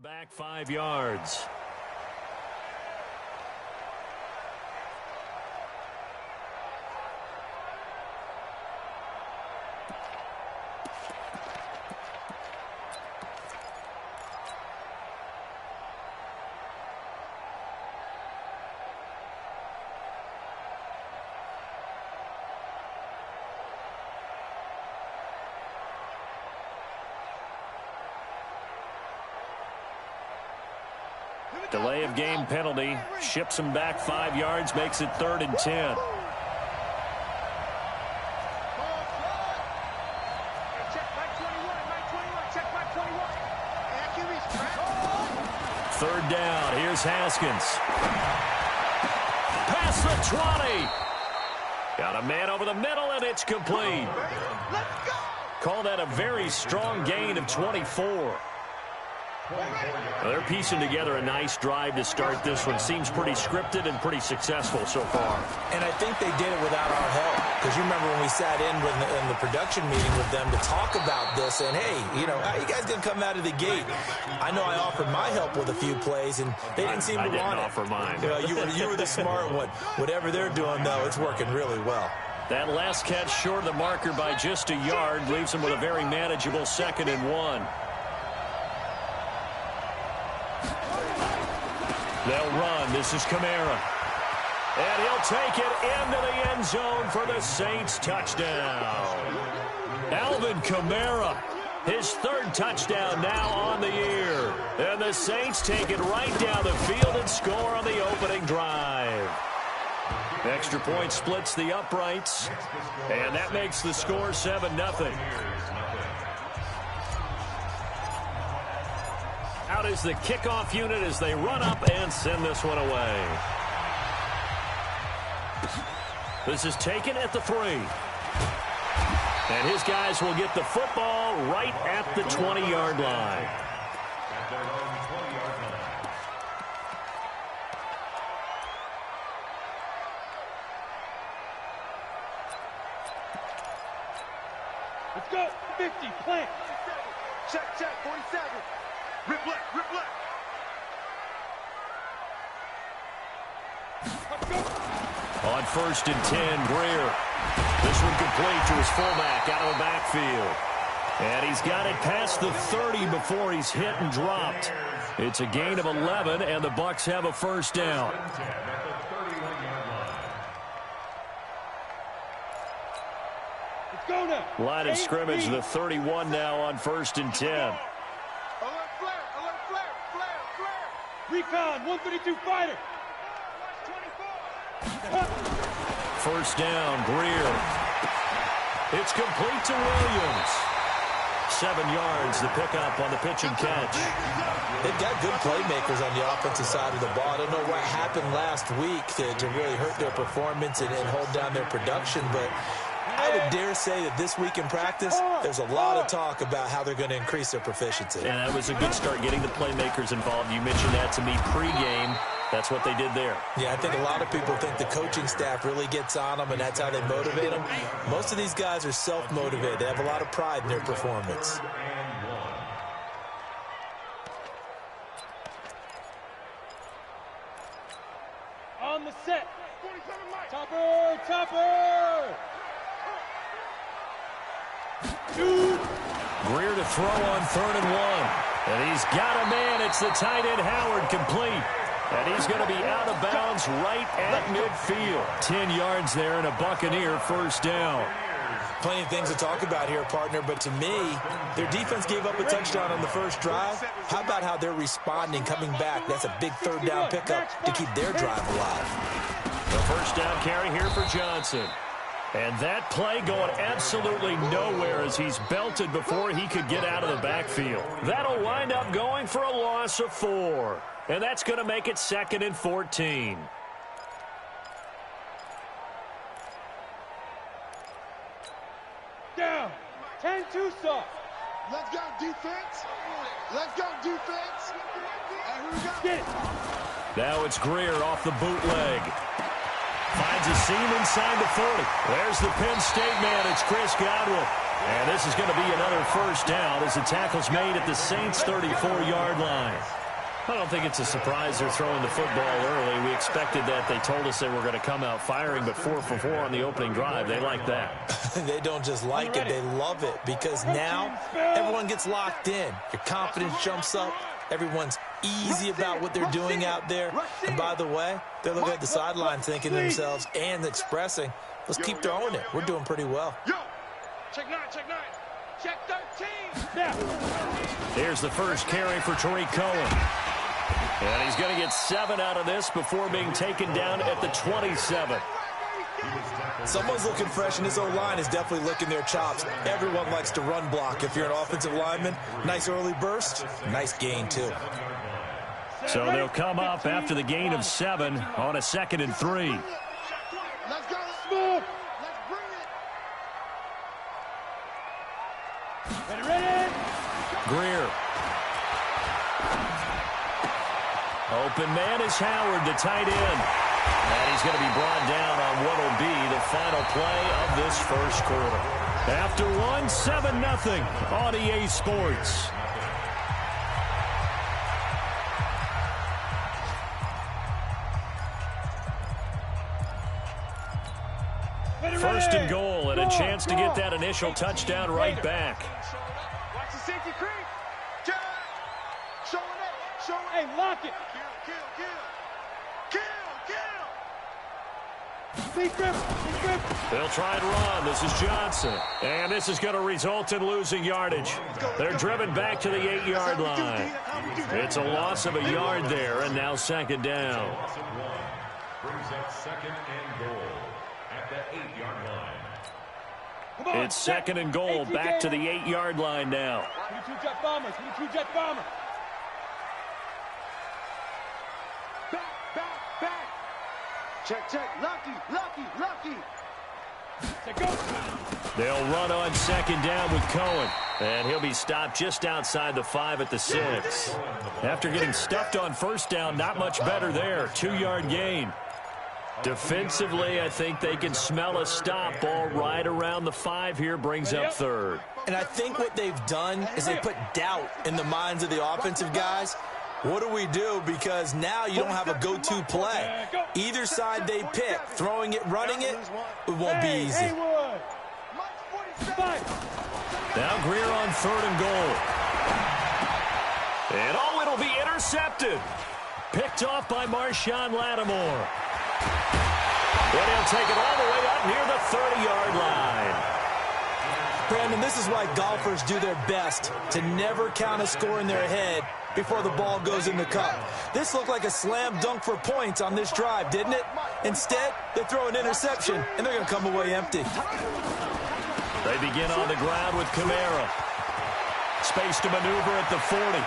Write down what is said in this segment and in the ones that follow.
Back 5 yards. Delay of game penalty. Ships him back 5 yards. Makes it 3rd and 10. Third down. Here's Haskins. Past the 20. Got a man over the middle, and it's complete. Call that a very strong gain of 24. They're piecing together a nice drive to start this one. Seems pretty scripted and pretty successful so far. And I think they did it without our help. Because you remember when we sat in the production meeting with them to talk about this, and hey, you know, how you guys didn't come out of the gate? I know I offered my help with a few plays, and they didn't seem to want it. I didn't offer mine. You were the smart one. Whatever they're doing, though, it's working really well. That last catch short of the marker by just a yard leaves them with a very manageable 2nd and 1. They'll run. This is Kamara. And he'll take it into the end zone for the Saints touchdown. Alvin Kamara, his 3rd touchdown now on the year. And the Saints take it right down the field and score on the opening drive. Extra point splits the uprights. And that makes the score 7-0. Out is the kickoff unit as they run up and send this one away. This is taken at the 3. And his guys will get the football right at the 20-yard line. Let's go. 50, plant. Check, 47. Rip left, rip left. Let's go. On 1st and 10, Greer. This one complete to his fullback out of the backfield. And he's got it past the 30 before he's hit and dropped. It's a gain of 11, and the Bucs have a 1st down. Let's go now. Line of scrimmage, the 31 now on 1st and 10. Alert flare. Recon, 132 fighter. 1st down, Greer. It's complete to Williams. 7 yards, the pickup on the pitch and catch. They've got good playmakers on the offensive side of the ball. I don't know what happened last week to really hurt their performance and hold down their production, but I would dare say that this week in practice, there's a lot of talk about how they're going to increase their proficiency. And that was a good start, getting the playmakers involved. You mentioned that to me pregame. That's what they did there. Yeah, I think a lot of people think the coaching staff really gets on them, and that's how they motivate them. Most of these guys are self-motivated. They have a lot of pride in their performance. On the set. Topper. Greer to throw on 3rd and 1. And he's got a man. It's the tight end, Howard, complete. And he's going to be out of bounds right at midfield. 10 yards there and a Buccaneer 1st down. Plenty of things to talk about here, partner, but to me, their defense gave up a touchdown on the 1st drive. How about how they're responding, coming back? That's a big 3rd down pickup to keep their drive alive. The 1st down carry here for Johnson. And that play going absolutely nowhere as he's belted before he could get out of the backfield. That'll wind up going for a loss of 4. And that's going to make it 2nd and 14. Down. 10-2 soft. Let's go, defense. Let's go, defense. And here we go. Get it. Now it's Greer off the bootleg. Finds a seam inside the 40. There's the Penn State man. It's Chris Godwin. And this is going to be another first down as the tackle's made at the Saints' 34-yard line. I don't think it's a surprise they're throwing the football early. We expected that. They told us they were going to come out firing, but 4 for 4 on the opening drive. They like that. They don't just like it, they love it, because now everyone gets locked in. Your confidence jumps up. Everyone's easy about what they're doing out there. And by the way, they're looking at the sideline thinking to themselves and expressing, let's keep throwing it. We're doing pretty well. Check 9, check 9. Check 13. Here's the first carry for Tariq Cohen. And he's going to get 7 out of this before being taken down at the 27. Someone's looking fresh, and this O-line is definitely licking their chops. Everyone likes to run block. If you're an offensive lineman, nice early burst, nice gain, too. So they'll come up after the gain of 7 on a 2nd and 3. Let's go. Smooth. Let's bring it. Ready. Greer. Open man is Howard, the tight end. And he's going to be brought down on what will be the final play of this first quarter. After 1, 7-0 on EA Sports. First and goal, and a chance to get that initial touchdown right back. Watch the safety creep. Show it. Show it. Hey, lock it. Kill. Deep grip. They'll try and run. This is Johnson. And this is going to result in losing yardage. They're driven back to the 8-yard line. It's a loss of a yard there, and now 2nd down. Brings up 2nd and goal at the 8-yard line. It's 2nd and goal, back to the 8-yard line now. 22 jet bombers. 22 jet bomber. Back. Check. Lucky. Check go. They'll run on 2nd down with Cohen. And he'll be stopped just outside the 5 at the 6. After getting stuffed on 1st down, not much better there. 2-yard gain. Defensively, I think they can smell a stop. Ball right around the 5 here, brings up 3rd. And I think what they've done is they put doubt in the minds of the offensive guys. What do we do? Because now you don't have a go-to play. Either side they pick, throwing it, running it, it won't be easy. Now Greer on 3rd and goal. And it'll be intercepted. Picked off by Marshawn Lattimore. And he'll take it all the way up near the 30-yard line. Brandon, this is why golfers do their best to never count a score in their head before the ball goes in the cup. This looked like a slam dunk for points on this drive, didn't it? Instead, they throw an interception, and they're going to come away empty. They begin on the ground with Kamara. Space to maneuver at the 40.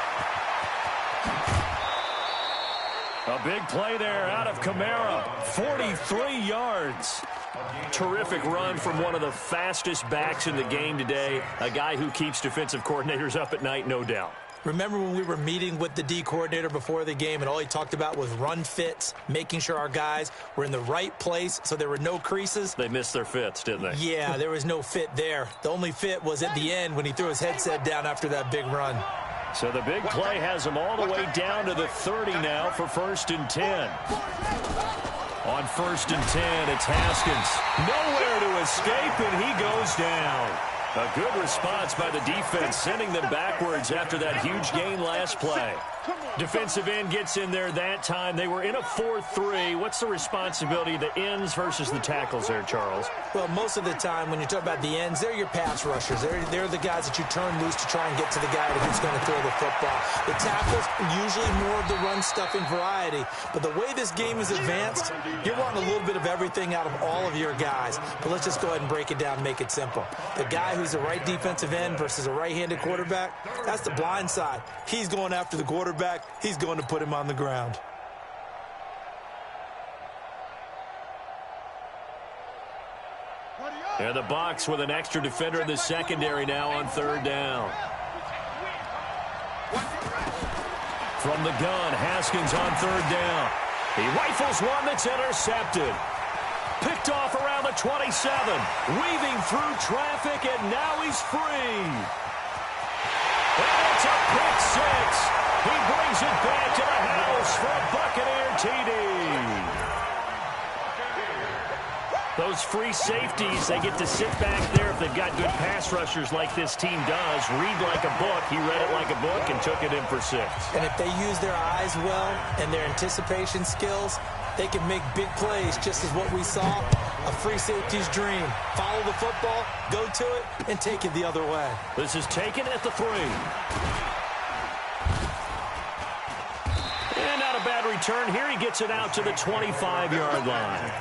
A big play there out of Kamara. 43 yards. Terrific run from one of the fastest backs in the game today. A guy who keeps defensive coordinators up at night, no doubt. Remember when we were meeting with the D coordinator before the game and all he talked about was run fits, making sure our guys were in the right place so there were no creases? They missed their fits, didn't they? Yeah, there was no fit there. The only fit was at the end when he threw his headset down after that big run. So the big play has him all the way down to the 30 now for 1st and 10. On 1st and 10, it's Haskins. Nowhere to escape, and he goes down. A good response by the defense, sending them backwards after that huge gain last play. Defensive end gets in there that time. They were in a 4-3. What's the responsibility of the ends versus the tackles there, Charles? Well, most of the time when you talk about the ends, they're your pass rushers. They're the guys that you turn loose to try and get to the guy who's going to throw the football. The tackles, usually more of the run-stuffing variety. But the way this game is advanced, you're wanting a little bit of everything out of all of your guys. But let's just go ahead and break it down and make it simple. The guy who's the right defensive end versus a right-handed quarterback, that's the blind side. He's going after the quarterback. He's going to put him on the ground. And the Bucs with an extra defender in the secondary now on 3rd down. From the gun, Haskins on 3rd down. He rifles one that's intercepted. Picked off around the 27, weaving through traffic, and now he's free. And it's a pick six. He brings it back to the house for a Buccaneer TD. Those free safeties, they get to sit back there if they've got good pass rushers like this team does. Read like a book. He read it like a book and took it in for 6. And if they use their eyes well and their anticipation skills, they can make big plays, just as what we saw, a free safety's dream. Follow the football, go to it, and take it the other way. This is taken at the 3. And not a bad return here. He gets it out to the 25-yard line.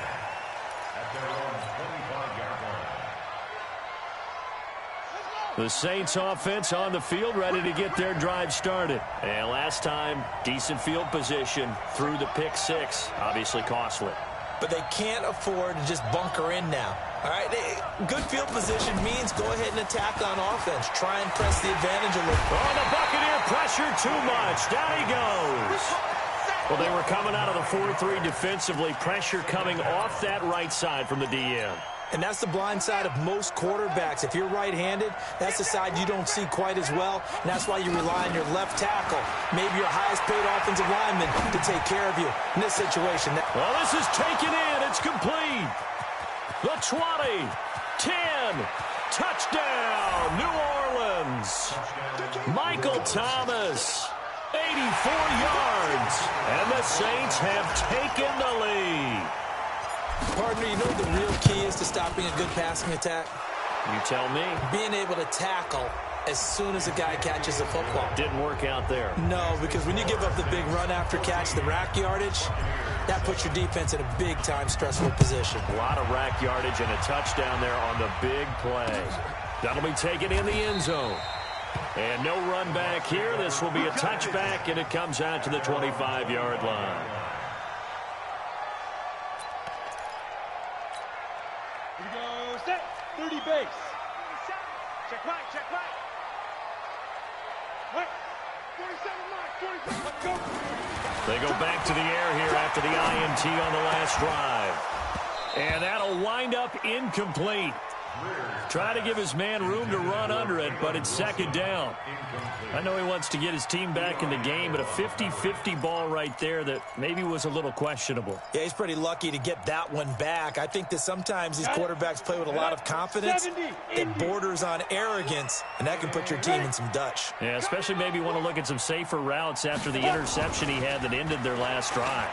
The Saints offense on the field, ready to get their drive started. And last time, decent field position through the pick 6. Obviously costly. But they can't afford to just bunker in now. All right, good field position means go ahead and attack on offense. Try and press the advantage a little. Oh, the Buccaneer pressure too much. Down he goes. Well, they were coming out of the 4-3 defensively. Pressure coming off that right side from the DM. And that's the blind side of most quarterbacks. If you're right-handed, that's the side you don't see quite as well. And that's why you rely on your left tackle, maybe your highest-paid offensive lineman, to take care of you in this situation. Well, this is taken in. It's complete. The 20, 10, touchdown, New Orleans. Michael Thomas, 84 yards. And the Saints have taken the lead. Partner, you know what the real key is to stopping a good passing attack? You tell me. Being able to tackle as soon as a guy catches a football. Didn't work out there. No, because when you give up the big run after catch, the rack yardage, that puts your defense in a big-time stressful position. A lot of rack yardage and a touchdown there on the big play. That'll be taken in the end zone. And no run back here. This will be a touchback, and it comes out to the 25-yard line. Here we go, set, 30 base. Check right, check right. Right, 47 line, 47, let's go. They go back to the air here after the INT on the last drive. And that'll wind up incomplete. Try to give his man room to run under it, but it's second down. I know he wants to get his team back in the game, but a 50-50 ball right there that maybe was a little questionable. Yeah, he's pretty lucky to get that one back. I think that sometimes these quarterbacks play with a lot of confidence. It borders on arrogance, and that can put your team in some Dutch. Yeah, especially maybe want to look at some safer routes after the interception he had that ended their last drive.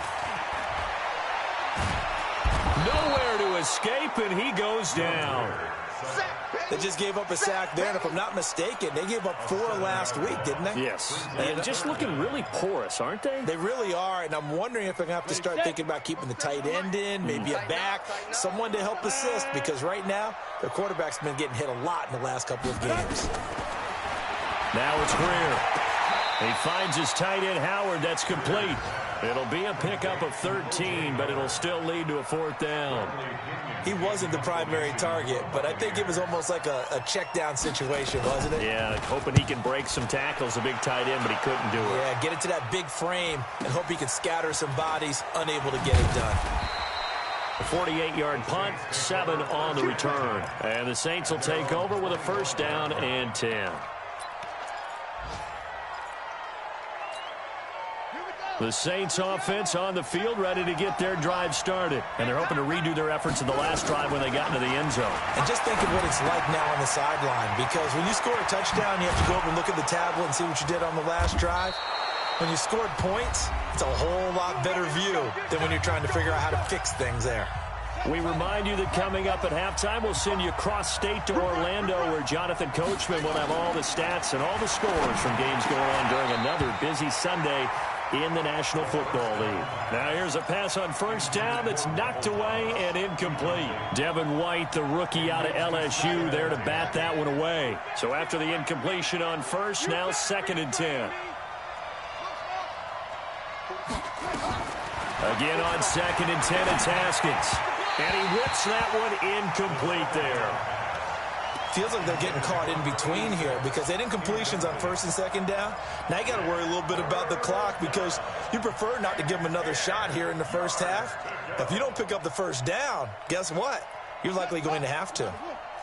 Nowhere to escape, and he goes down. They just gave up a sack there, and if I'm not mistaken, they gave up 4 last week, didn't they? Yes. And just looking really porous, aren't they? They really are, and I'm wondering if they're going to have to start thinking about keeping the tight end in, maybe a back, someone to help assist, because right now, their quarterback's been getting hit a lot in the last couple of games. Now it's Greer. He finds his tight end, Howard. That's complete. It'll be a pickup of 13, but it'll still lead to a 4th down. He wasn't the primary target, but I think it was almost like a check down situation, wasn't it? Yeah, hoping he can break some tackles, a big tight end, but he couldn't do it. Yeah, get it to that big frame and hope he can scatter some bodies, unable to get it done. A 48-yard punt, 7 on the return. And the Saints will take over with a 1st down and 10. The Saints offense on the field, ready to get their drive started. And they're hoping to redo their efforts in the last drive when they got into the end zone. And just think of what it's like now on the sideline, because when you score a touchdown, you have to go over and look at the tablet and see what you did on the last drive. When you scored points, it's a whole lot better view than when you're trying to figure out how to fix things there. We remind you that coming up at halftime, we'll send you cross-state to Orlando, where Jonathan Coachman will have all the stats and all the scores from games going on during another busy Sunday in the National Football League. Now here's a pass on 1st down that's knocked away and incomplete. Devin White, the rookie out of LSU, there to bat that one away. So after the incompletion on 1st, now 2nd and 10. Again on 2nd and 10, it's Haskins. And he whips that one incomplete there. Feels like they're getting caught in between here because they had incompletions on 1st and 2nd down. Now you got to worry a little bit about the clock because you prefer not to give them another shot here in the 1st half. But if you don't pick up the 1st down, guess what? you're likely going to have to.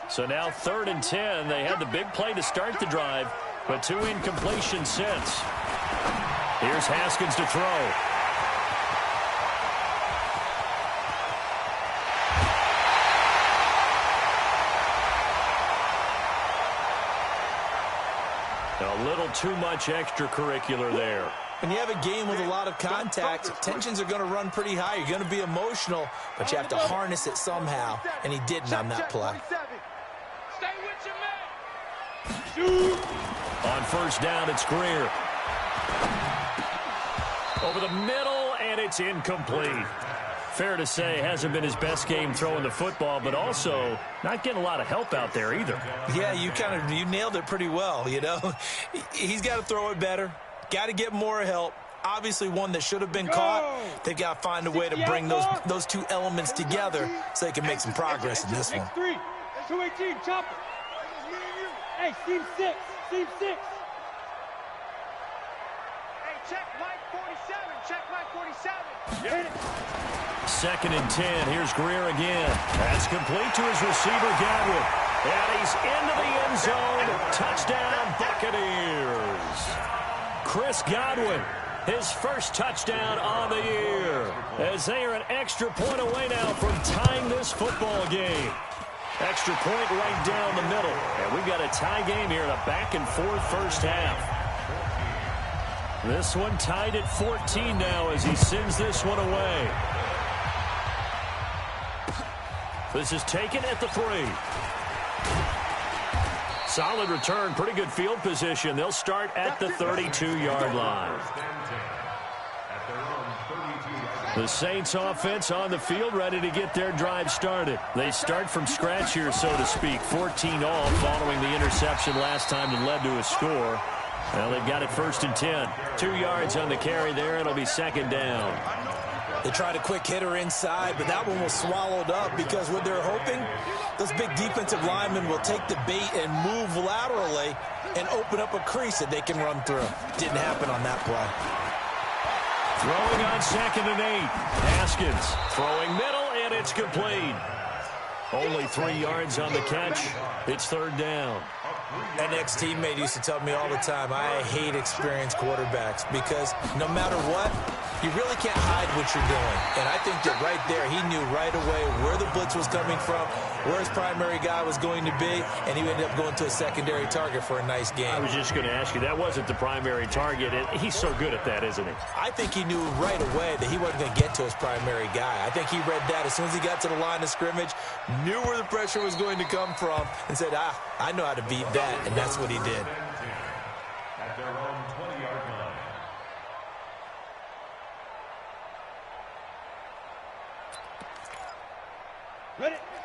So now 3rd and 10. They had the big play to start the drive, but 2 incompletions since. Here's Haskins to throw. A little too much extracurricular there. When you have a game with a lot of contact, tensions are going to run pretty high. You're going to be emotional, but you have to harness it somehow, and he didn't on that play. Stay with your man. Shoot. On 1st down, it's Greer. Over the middle, and it's incomplete. Fair to say, hasn't been his best game throwing the football, but also not getting a lot of help out there either. Yeah, you nailed it pretty well, you know. He's got to throw it better. Got to get more help. Obviously one that should have been caught. They've got to find a way to bring those two elements together so they can make some progress in this one. X3, 218, chopper. Hey, seam 6, seam 6. Hey, check Mike 47, check Mike 47. Hit it. 2nd and 10. Here's Greer again. That's complete to his receiver, Godwin. And he's into the end zone. Touchdown, Buccaneers. Chris Godwin, his first touchdown on the year, as they are an extra point away now from tying this football game. Extra point right down the middle. And we've got a tie game here in a back-and-forth first half. This one tied at 14 now as he sends this one away. This is taken at the 3. Solid return, pretty good field position. They'll start at the 32-yard line. The Saints offense on the field, ready to get their drive started. They start from scratch here, so to speak. 14 all following the interception last time that led to a score. Well, they've got it 1st and 10. 2 yards on the carry there. It'll be 2nd down. They tried a quick hitter inside, but that one was swallowed up because what they're hoping, those big defensive linemen will take the bait and move laterally and open up a crease that they can run through. Didn't happen on that play. Throwing on 2nd and 8. Haskins throwing middle, and it's complete. Only 3 yards on the catch. It's 3rd down. An ex-teammate used to tell me all the time, I hate experienced quarterbacks because no matter what, you really can't hide what you're doing. And I think that right there, he knew right away where the blitz was coming from, where his primary guy was going to be, and he ended up going to a secondary target for a nice game. I was just going to ask you, that wasn't the primary target. He's so good at that, isn't he? I think he knew right away that he wasn't going to get to his primary guy. I think he read that as soon as he got to the line of scrimmage, knew where the pressure was going to come from, and said, I know how to beat that, and that's what he did. At their own 20-yard line.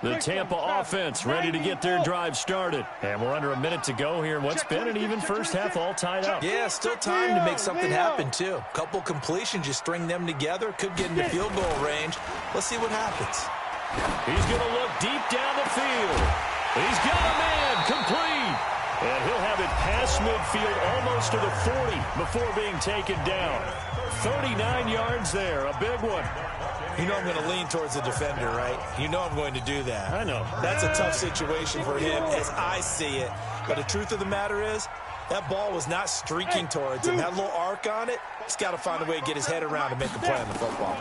The Tampa offense ready to get their drive started. And we're under a minute to go here in what's been an even first half, all tied up. Yeah, still time to make something happen, too. Couple completions, you string them together, could get into field goal range. Let's see what happens. He's going to look deep down the field. He's got a man complete. And he'll have it past midfield almost to the 40 before being taken down. 39 yards there, a big one. You know I'm going to lean towards the defender, right? You know I'm going to do that. I know. That's a tough situation for him as I see it. But the truth of the matter is, that ball was not streaking towards him. That little arc on it, he's got to find a way to get his head around and make a play on the football.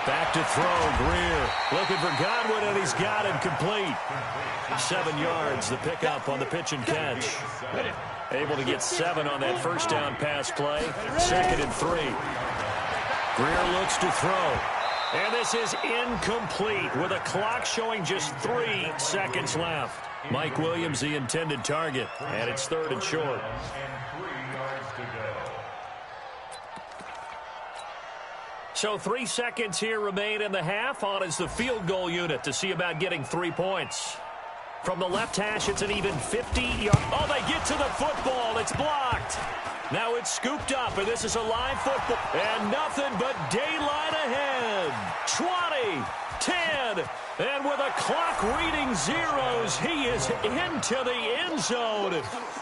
Back to throw, Greer. Looking for Godwin, and he's got it complete. 7 yards, the pickup on the pitch and catch. Able to get 7 on that first down pass play. 2nd and 3. Greer looks to throw. And this is incomplete with a clock showing just 3 seconds left. Mike Williams, the intended target, and it's 3rd and short. And 3 yards to go. So 3 seconds here remain in the half. On is the field goal unit to see about getting 3 points. From the left hash, it's an even 50-yard. Oh, they get to the football. It's blocked. Now it's scooped up, and this is a live football. And nothing but daylight ahead. 20, 10, and with a clock reading zeros, he is into the end zone.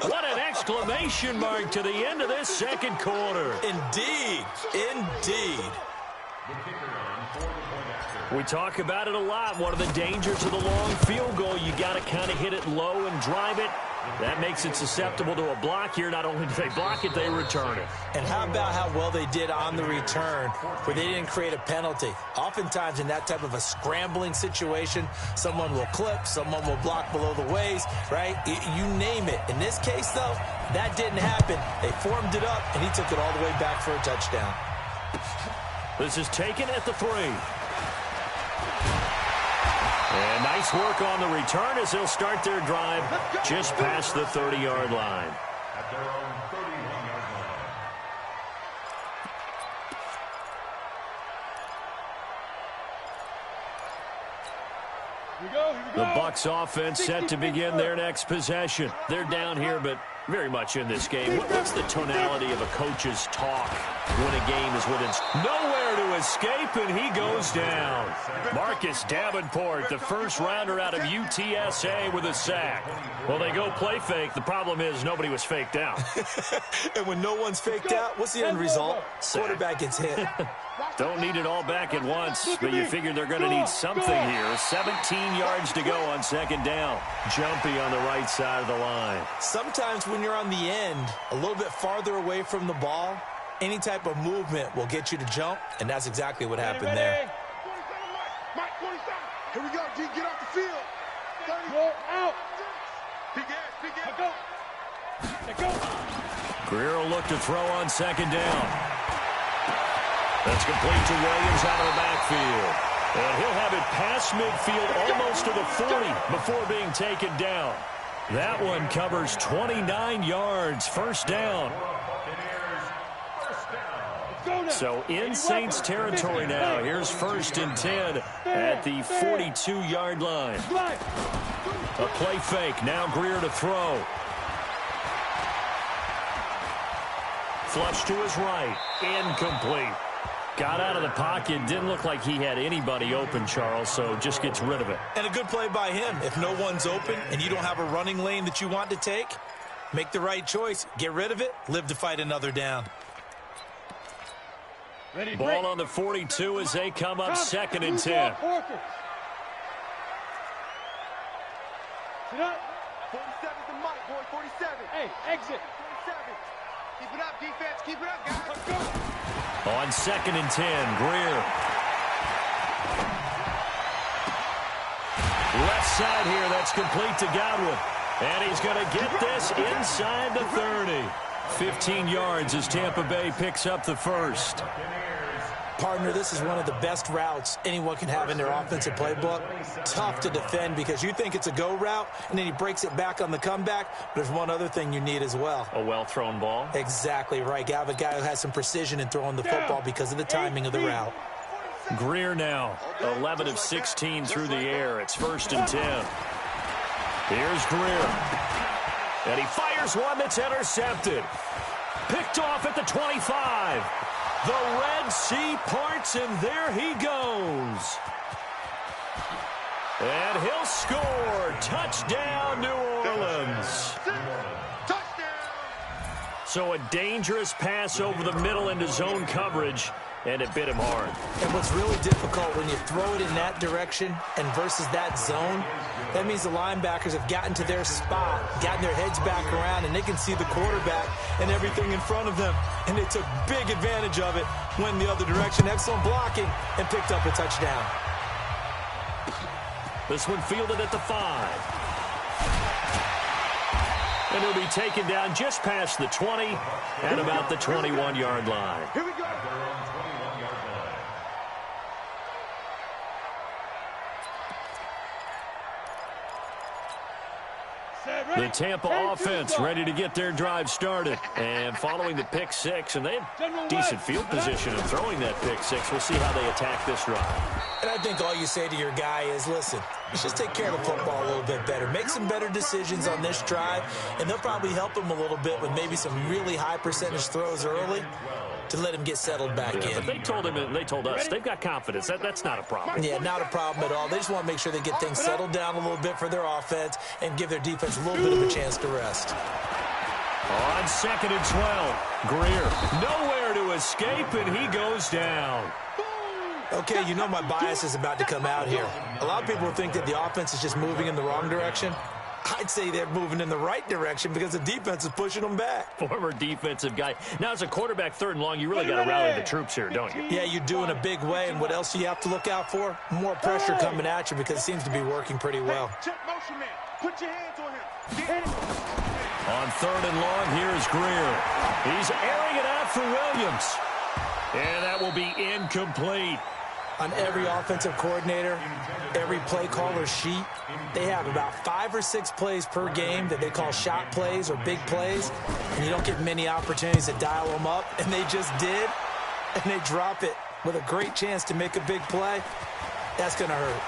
What an exclamation mark to the end of this second quarter. Indeed. Indeed. The kicker on for the point after. We talk about it a lot. One of the dangers of the long field goal, you got to kind of hit it low and drive it. That makes it susceptible to a block here. Not only do they block it, they return it. And how about how well they did on the return where they didn't create a penalty? Oftentimes in that type of a scrambling situation, someone will clip, someone will block below the waist, right? You name it. In this case, though, that didn't happen. They formed it up, and he took it all the way back for a touchdown. This is taken at the 3. And nice work on the return as they'll start their drive just past the 30-yard line. At their own 31-yard line. Here we go, here we go. The Bucs offense set to begin their next possession. They're down here, but very much in this game. What's the tonality of a coach's talk when a game is within? Nowhere to escape, and he goes down. Marcus Davenport, the first rounder out of UTSA with a sack. Well, they go play fake. The problem is nobody was faked out. And when no one's faked out, what's the end result? Quarterback gets hit. Don't need it all back at once, but you figure they're going to need something here. 17 yards to go on second down. Jumpy on the right side of the line. Sometimes when you're on the end, a little bit farther away from the ball, any type of movement will get you to jump, and that's exactly what happened there. Mike, 47. Here we go, D. Get off the field. 30. Roll out. Big ass, big ass. Let go. Let go. Greer will look to throw on second down. That's complete to Williams out of the backfield. And he'll have it past midfield almost to the 40 before being taken down. That one covers 29 yards. First down. So in Saints territory now. Here's 1st and 10 at the 42-yard line. A play fake. Now Greer to throw. Flush to his right. Incomplete. Got out of the pocket. Didn't look like he had anybody open, Charles, so just gets rid of it. And a good play by him. If no one's open and you don't have a running lane that you want to take, make the right choice. Get rid of it. Live to fight another down. Ready, Ball break. on the 42 as they come up 2nd and 10. Sit up. 47's the mic, boy, 47. Hey, exit. 47. Keep it up, defense. Keep it up, guys. Let's go. On 2nd and 10, Greer. Left side here, that's complete to Godwin. And he's going to get this inside the 30. 15 yards as Tampa Bay picks up the first. Partner, this is one of the best routes anyone can have in their offensive playbook. Tough to defend because you think it's a go route, and then he breaks it back on the comeback. There's one other thing you need as well. A well-thrown ball. Exactly right. You have a guy who has some precision in throwing the football because of the timing of the route. Greer now, 11 of 16 through the air. It's 1st and 10. Here's Greer. And he fires one that's intercepted. Picked off at the 25. The Red Sea parts, and there he goes. And he'll score. Touchdown, New Orleans. So a dangerous pass over the middle into zone coverage, and it bit him hard. And what's really difficult when you throw it in that direction and versus that zone, that means the linebackers have gotten to their spot, gotten their heads back around, and they can see the quarterback and everything in front of them. And they took big advantage of it, went the other direction, excellent blocking, and picked up a touchdown. This one fielded at the 5. And it'll be taken down just past the 20 at about the 21-yard line. Here we go. The Tampa offense ready to get their drive started. And following the pick 6, and they have decent field position in throwing that pick 6. We'll see how they attack this drive. And I think all you say to your guy is, listen, let's just take care of the football a little bit better. Make some better decisions on this drive, and they'll probably help him a little bit with maybe some really high percentage throws early to let him get settled back in. But they told him, and they told us, they've got confidence. That's not a problem. Yeah, not a problem at all. They just want to make sure they get things settled down a little bit for their offense and give their defense a little bit of a chance to rest. On 2nd and 12, Greer nowhere to escape, and he goes down. Okay, you know my bias is about to come out here. A lot of people think that the offense is just moving in the wrong direction. I'd say they're moving in the right direction because the defense is pushing them back. Former defensive guy. Now, as a quarterback, 3rd and long, you really got to rally the troops here, don't you? Yeah, you do in a big way. And what else do you have to look out for? More pressure coming at you because it seems to be working pretty well. Check motion, man. Put your hands on him. On 3rd and long, here's Greer. He's airing it out for Williams. And that will be incomplete. On every offensive coordinator, every play caller sheet, they have about 5 or 6 plays per game that they call shot plays or big plays, and you don't get many opportunities to dial them up, and they just did, and they drop it with a great chance to make a big play. That's going to hurt.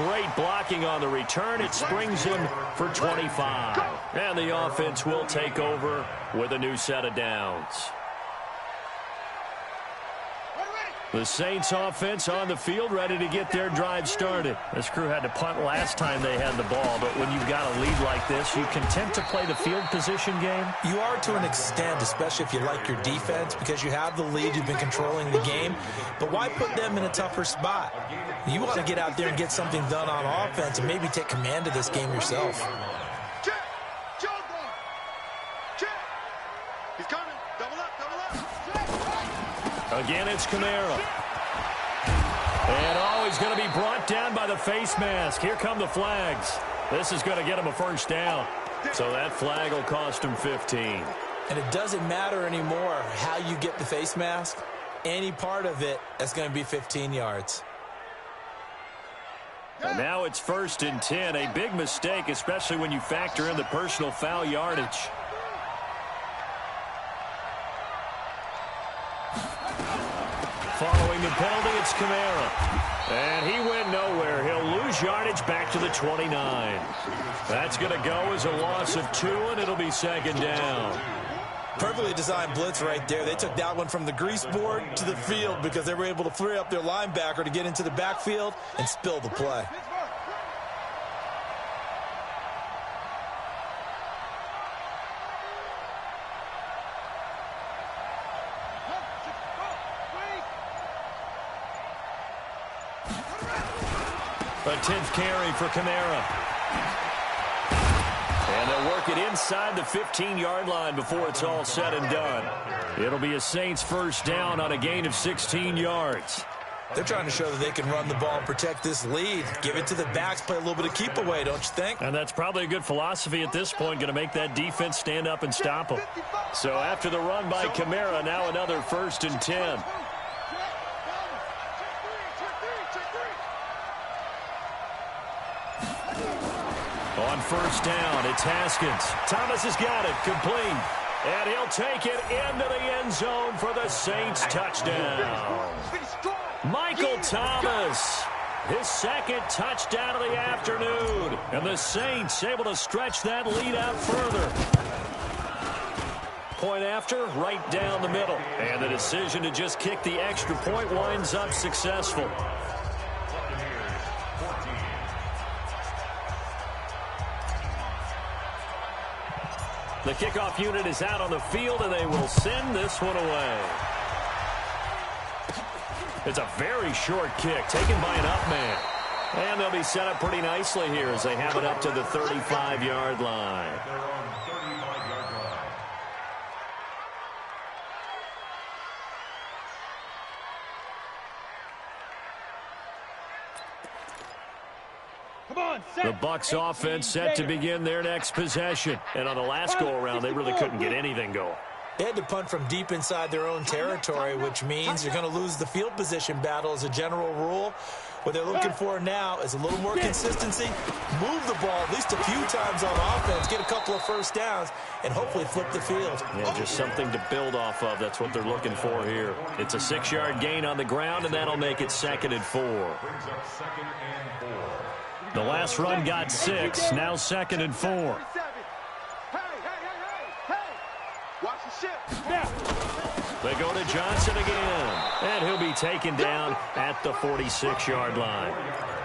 Great blocking on the return. It springs him for 25. And the offense will take over with a new set of downs. The Saints offense on the field, ready to get their drive started. This crew had to punt last time they had the ball, but when you've got a lead like this, you content to play the field position game? You are to an extent, especially if you like your defense, because you have the lead, you've been controlling the game. But why put them in a tougher spot? You want to get out there and get something done on offense and maybe take command of this game yourself. Check. Jumbo. Check. He's coming. Double up. Again, it's Kamara. And he's going to be brought down by the face mask. Here come the flags. This is going to get him a 1st down. So that flag will cost him 15. And it doesn't matter anymore how you get the face mask. Any part of it, that's going to be 15 yards. And now it's 1st and 10. A big mistake, especially when you factor in the personal foul yardage. Following the penalty, it's Kamara. And he went nowhere. He'll lose yardage back to the 29. That's going to go as a loss of 2, and it'll be 2nd down. Perfectly designed blitz right there. They took that one from the grease board to the field because they were able to free up their linebacker to get into the backfield and spill the play. A 10th carry for Kamara. And they'll work it inside the 15-yard line before it's all said and done. It'll be a Saints 1st down on a gain of 16 yards. They're trying to show that they can run the ball and protect this lead. Give it to the backs, play a little bit of keep away, don't you think? And that's probably a good philosophy at this point, going to make that defense stand up and stop them. So after the run by Kamara, now another 1st and 10. On 1st down, it's Haskins. Thomas has got it, complete. And he'll take it into the end zone for the Saints touchdown. Michael Thomas, his 2nd touchdown of the afternoon. And the Saints able to stretch that lead out further. Point after, right down the middle. And the decision to just kick the extra point winds up successful. The kickoff unit is out on the field, and they will send this one away. It's a very short kick taken by an up man. And they'll be set up pretty nicely here as they have it up to the 35-yard line. They're on 35-yard line. Come on, The Bucs offense set to begin their next possession. And on the last go-around, they really couldn't get anything going. They had to punt from deep inside their own territory, which means you're going to lose the field position battle as a general rule. What they're looking for now is a little more consistency, move the ball at least a few times on offense, get a couple of 1st downs, and hopefully flip the field. Yeah, just something to build off of. That's what they're looking for here. It's a 6-yard gain on the ground, and that'll make it 2nd and 4. Brings up 2nd and 4. The last run got 6, now 2nd and 4. Hey. Watch the ship. Now. They go to Johnson again, and he'll be taken down at the 46-yard line.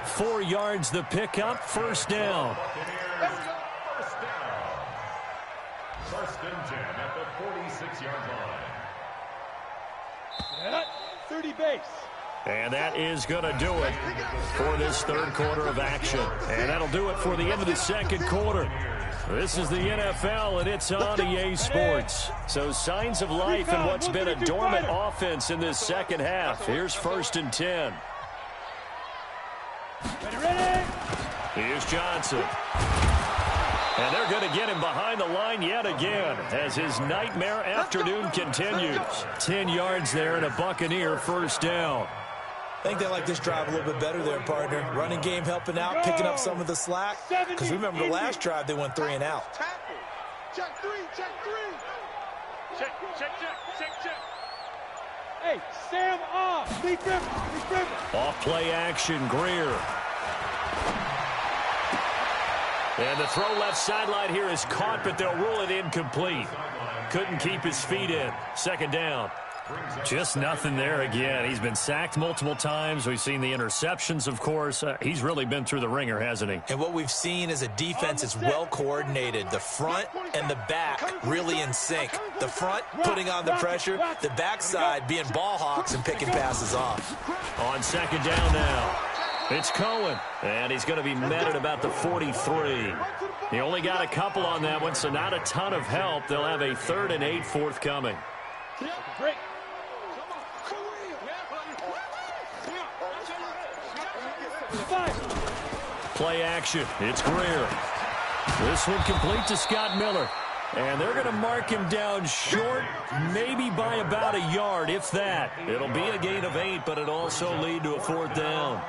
4 yards the pickup, 1st down. First down. 1st and 10 at the 46-yard line. 30 base. And that is going to do it for this third quarter of action. And that'll do it for the end of the second quarter. This is the NFL, and it's on EA Sports. So signs of life in what's been a dormant offense in this second half. Here's 1st and 10. Ready? Here's Johnson. And they're going to get him behind the line yet again as his nightmare afternoon continues. 10 yards there and a Buccaneer first down. I think they like this drive a little bit better there, partner. Running game helping out, picking up some of the slack. Because remember, the last drive, they went 3 and out. Check three. Check. Hey, Sam off. Lee Griffin. Off play action, Greer. And the throw left sideline here is caught, but they'll rule it incomplete. Couldn't keep his feet in. Second down. Just nothing there again. He's been sacked multiple times. We've seen the interceptions, of course. He's really been through the ringer, hasn't he? And what we've seen is a defense that's well coordinated. The front and the back really in sync. The front putting on the pressure. The backside being ball hawks and picking passes off. On second down now. It's Cohen. And he's going to be met at about the 43. He only got a couple on that one, so not a ton of help. They'll have a 3rd and 8 forthcoming. Break. Play action. It's Greer. This one complete to Scott Miller. And they're going to mark him down short, maybe by about a yard, if that. It'll be a gain of 8, but it'll also lead to a 4th down.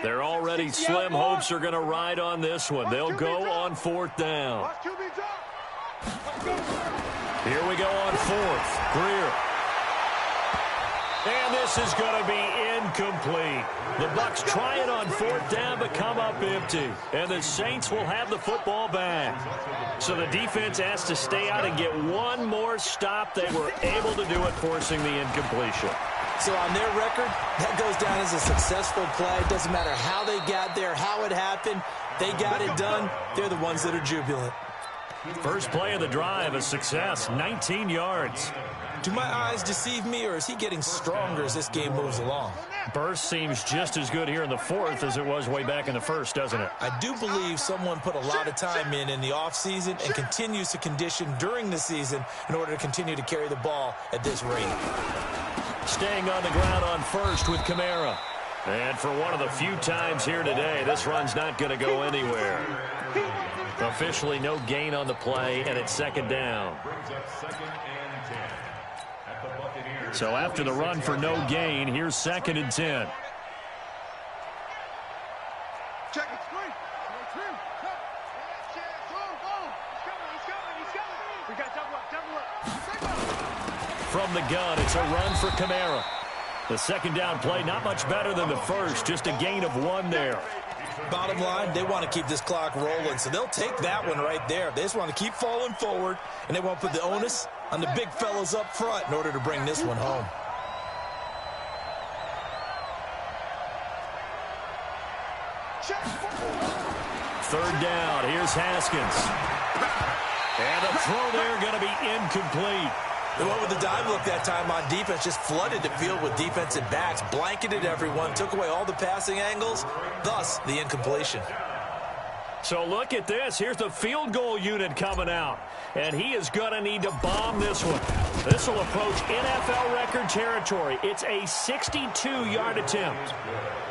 They're already slim hopes are going to ride on this one. They'll go on 4th down. Here we go on 4th. Greer. And this is going to be incomplete. The Bucs try it on 4th down, but come up empty. And the Saints will have the football back. So the defense has to stay out and get one more stop. They were able to do it, forcing the incompletion. So on their record, that goes down as a successful play. It doesn't matter how they got there, how it happened. They got it done. They're the ones that are jubilant. First play of the drive, a success, 19 yards. Do my eyes deceive me, or is he getting stronger as this game moves along? Burst seems just as good here in the 4th as it was way back in the 1st, doesn't it? I do believe someone put a lot of time in the offseason and continues to condition during the season in order to continue to carry the ball at this rate. Staying on the ground on 1st with Kamara. And for one of the few times here today, this run's not going to go anywhere. Officially no gain on the play, and it's 2nd down. So after the run for no gain, here's 2nd and 10. Check it. We got double up. From the gun, it's a run for Kamara. The 2nd down play, not much better than the 1st, just a gain of 1 there. Bottom line, they want to keep this clock rolling, so they'll take that one right there. They just want to keep falling forward, and they want to put the onus on the big fellas up front in order to bring this one home. Third down, here's Haskins. And a throw there going to be incomplete. They went with the dive look that time on defense, just flooded the field with defensive backs, blanketed everyone, took away all the passing angles, thus the incompletion. So look at this. Here's the field goal unit coming out. And he is going to need to bomb this one. This will approach NFL record territory. It's a 62-yard attempt.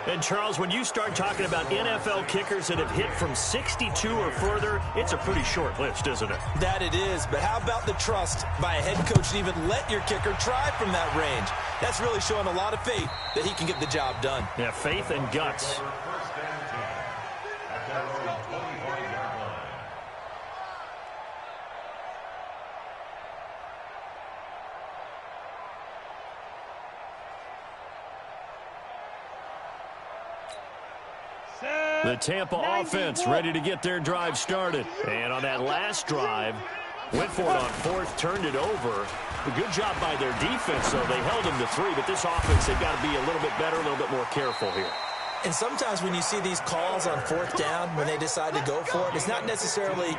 And, Charles, when you start talking about NFL kickers that have hit from 62 or further, it's a pretty short list, isn't it? That it is, but how about the trust by a head coach to even let your kicker try from that range? That's really showing a lot of faith that he can get the job done. Yeah, faith and guts. The Tampa offense ready to get their drive started. And on that last drive, went for it on 4th, turned it over. A good job by their defense, though. They held them to 3, but this offense, they've got to be a little bit better, a little bit more careful here. And sometimes when you see these calls on fourth down, when they decide to go for it, it's not necessarily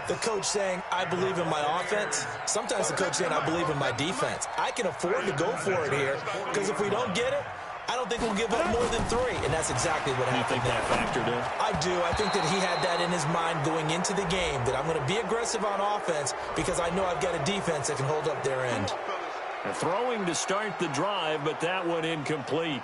the coach saying, I believe in my offense. Sometimes the coach saying, I believe in my defense. I can afford to go for it here because if we don't get it, I don't think we'll give up more than 3. And that's exactly what happened. You think that factored in? I do. I think that he had that in his mind going into the game, that I'm going to be aggressive on offense because I know I've got a defense that can hold up their end. Throwing to start the drive, but that one incomplete.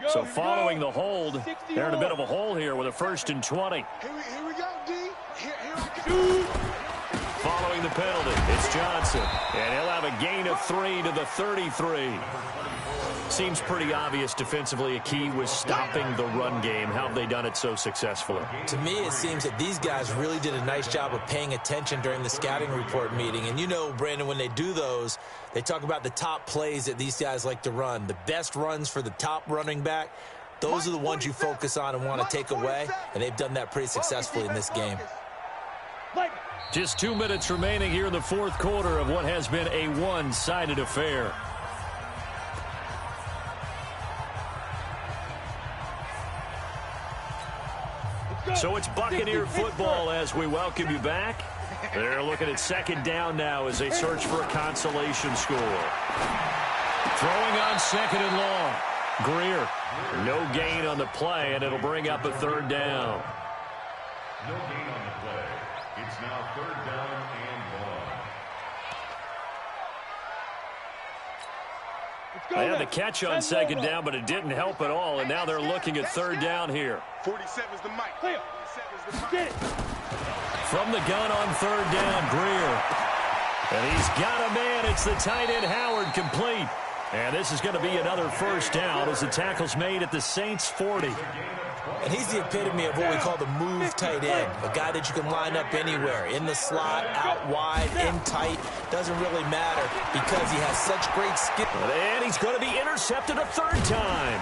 So following the hold, they're in a bit of a hole here with a 1st and 20. Here we go, D. Here we go. Following the penalty, it's Johnson. And he'll have a gain of 3 to the 33. Seems pretty obvious defensively a key was stopping the run game. How have they done it so successfully? To me, it seems that these guys really did a nice job of paying attention during the scouting report meeting. And you know, Brandon, when they do those, they talk about the top plays that these guys like to run. The best runs for the top running back, those are the ones you focus on and want to take away. And they've done that pretty successfully in this game. Just 2 minutes remaining here in the fourth quarter of what has been a one-sided affair. So it's Buccaneer football as we welcome you back. They're looking at 2nd down now as they search for a consolation score. Throwing on 2nd and long. Greer, no gain on the play, and it'll bring up a 3rd down. No gain on the play. It's now 3rd down and 1. They had the catch on 2nd down, but it didn't help at all, and now they're looking at 3rd down here. 47's the mic. 47's the mic. From the gun on 3rd down, Greer. And he's got a man. It's the tight end, Howard, complete. And this is going to be another 1st down as the tackle's made at the Saints' 40. And he's the epitome of what we call the move tight end, a guy that you can line up anywhere, in the slot, out wide, in tight, doesn't really matter because he has such great skill. And he's going to be intercepted a 3rd time.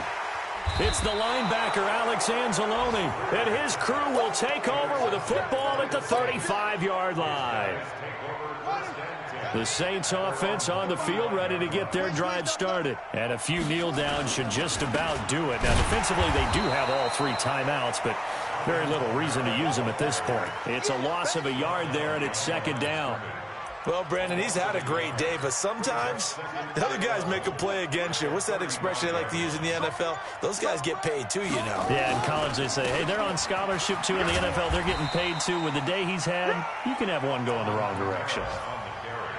It's the linebacker, Alex Anzalone, and his crew will take over with a football at the 35-yard line. The Saints offense on the field ready to get their drive started. And a few kneel downs should just about do it. Now, defensively, they do have all 3 timeouts, but very little reason to use them at this point. It's a loss of a yard there, and it's 2nd down. Well, Brandon, he's had a great day, but sometimes the other guys make a play against you. What's that expression they like to use in the NFL? Those guys get paid too, you know. Yeah, in college they say, hey, they're on scholarship too. In the NFL, they're getting paid too. With the day he's had, you can have one go in the wrong direction.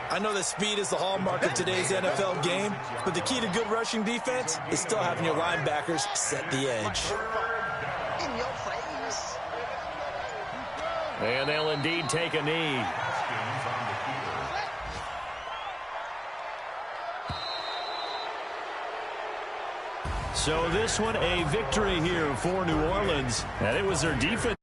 I know that speed is the hallmark of today's NFL game, but the key to good rushing defense is still having your linebackers set the edge. In your face. And they'll indeed take a knee. So this one, a victory here for New Orleans. And it was their defense.